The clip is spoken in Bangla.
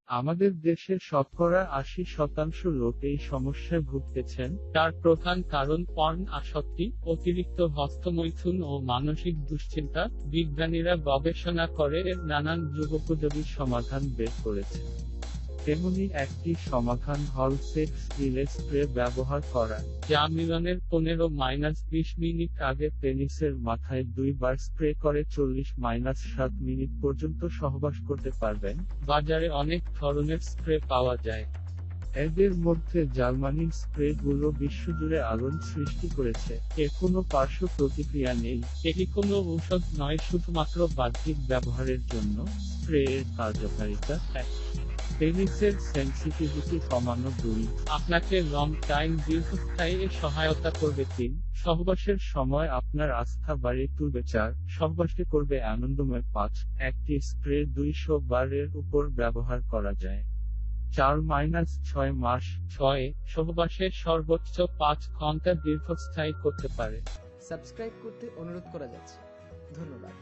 আমাদের দেশের শতকরা ৮০% লোক এই সমস্যায় ভুগতেছেন। তার প্রধান কারণ পর্ন আসক্তি, অতিরিক্ত হস্তমৈথুন ও মানসিক দুশ্চিন্তা। বিজ্ঞানীরা গবেষণা করে এর নানান যুগোপযোগী সমাধান বের করেছে। তেমনি একটি সমাধান হল সেক্স রিলে স্প্রে ব্যবহার করা, যা মিলনের 15-20 মিনিট আগে পেনিসের মাথায় 2 বার স্প্রে করে 40-7 মিনিট পর্যন্ত সহবাস করতে পারবেন। বাজারে অনেক ধরনের স্প্রে পাওয়া যায়। এদের মধ্যে জার্মানির স্প্রে গুলো বিশ্বজুড়ে আলোড়ন সৃষ্টি করেছে। এর কোনো পার্শ্ব প্রতিক্রিয়া নেই। এটি কোনো ঔষধ নয়, শুধুমাত্র বাহ্যিক ব্যবহারের জন্য। স্প্রে এর কার্যকারিতা: 1. পেনিসের সেনসিটিভিটি কমানো। 2. আপনাকে লং টাইম দীর্ঘস্থায়ী সহায়তা করবে। 3. সহবাসের সময় আপনার আস্থা বাড়িয়ে তুলবে। 4. সহবাসকে করবে আনন্দময়। 5. একটি স্প্রে 200 বার এর উপর ব্যবহার করা যায়। 4-6 মাস। 6. সহবাসে সর্বোচ্চ 5 ঘন্টা দীর্ঘস্থায়ী করতে পারে। সাবস্ক্রাইব করতে অনুরোধ করা যাচ্ছে। ধন্যবাদ।